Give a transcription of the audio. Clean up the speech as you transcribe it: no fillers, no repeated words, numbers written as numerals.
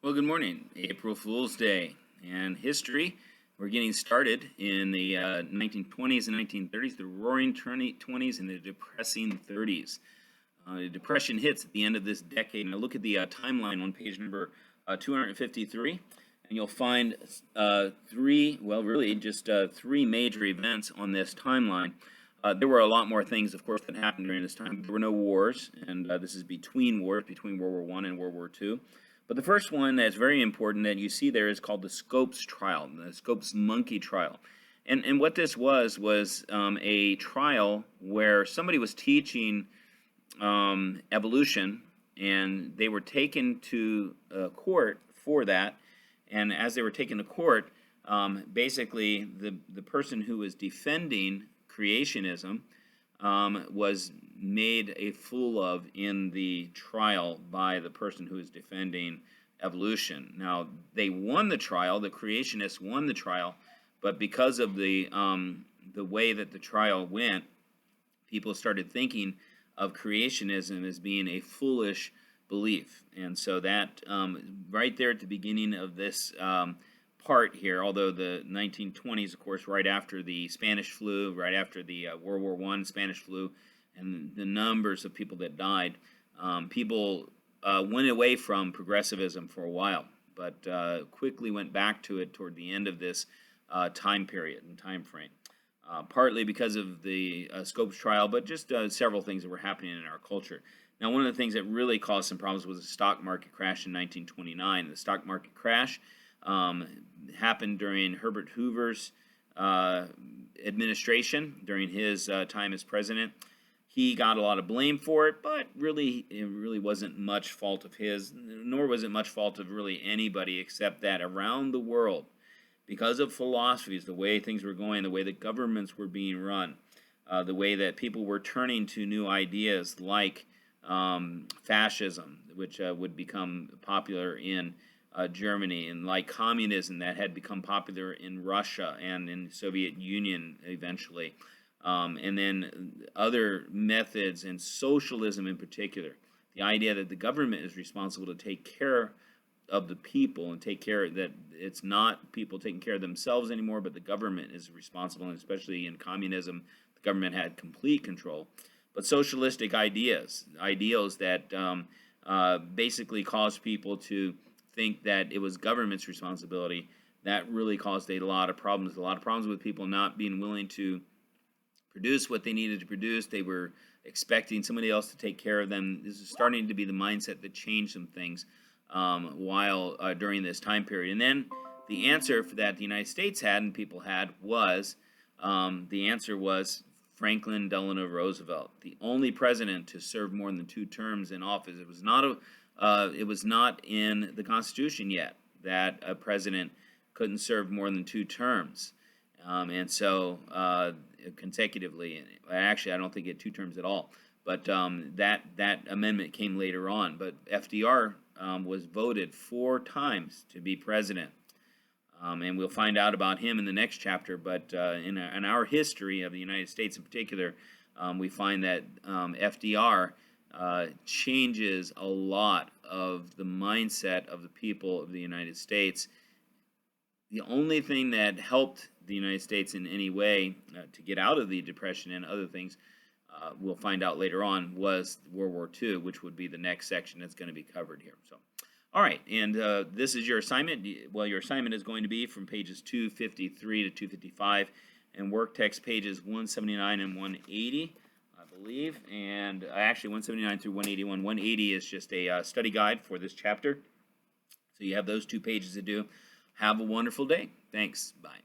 Well, good morning. April Fool's Day and history. We're getting started in the 1920s and 1930s, the Roaring 20s and the Depressing 30s. The Depression hits at the end of this decade, and I look at the timeline on page number 253, and you'll find three major events on this timeline. There were a lot more things, of course, that happened during this time. There were no wars, and this is between wars, between World War I and World War II. But the first one that's very important that you see there is called the Scopes trial, the Scopes monkey trial. And what this was a trial where somebody was teaching evolution, and they were taken to court for that. And as they were taken to court, basically the person who was defending creationism was made a fool of in the trial by the person who is defending evolution. Now, they won the trial, the creationists won the trial, but because of the way that the trial went, people started thinking of creationism as being a foolish belief. And so that right there at the beginning of this part here, although the 1920s, of course, right after the Spanish flu, right after the World War I Spanish flu, and the numbers of people that died, people went away from progressivism for a while, but quickly went back to it toward the end of this time period and time frame. Partly because of the Scopes trial, but just several things that were happening in our culture. Now, one of the things that really caused some problems was the stock market crash in 1929. The stock market crash happened during Herbert Hoover's administration, during his time as president. He got a lot of blame for it, but it really wasn't much fault of his, nor was it much fault of really anybody, except that around the world, because of philosophies, the way things were going, the way that governments were being run, the way that people were turning to new ideas like fascism, which would become popular in Germany, and like communism that had become popular in Russia and in the Soviet Union eventually, and then other methods, and socialism in particular. The idea that the government is responsible to take care of the people and take care that it's not people taking care of themselves anymore, but the government is responsible, and especially in communism, the government had complete control. But socialistic ideals that basically caused people to think that it was government's responsibility, that really caused a lot of problems with people not being willing to produce what they needed to produce. They were expecting somebody else to take care of them. This is starting to be the mindset that changed some things during this time period. And then the answer for that the United States had and people had was Franklin Delano Roosevelt, the only president to serve more than 2 terms in office. It was not in the Constitution yet that a president couldn't serve more than 2 terms, and so consecutively. Actually, I don't think he had 2 terms at all. But that amendment came later on. But FDR was voted 4 times to be president. And we'll find out about him in the next chapter. But in our history of the United States in particular, we find that FDR changes a lot of the mindset of the people of the United States. The only thing that helped the United States in any way to get out of the Depression and other things, we'll find out later on, was World War II, which would be the next section that's going to be covered here. So, all right, and this is your assignment. Well, your assignment is going to be from pages 253 to 255, and work text pages 179 and 180, I believe, and actually 179 through 181. 180 is just a study guide for this chapter. So you have those 2 pages to do. Have a wonderful day. Thanks. Bye.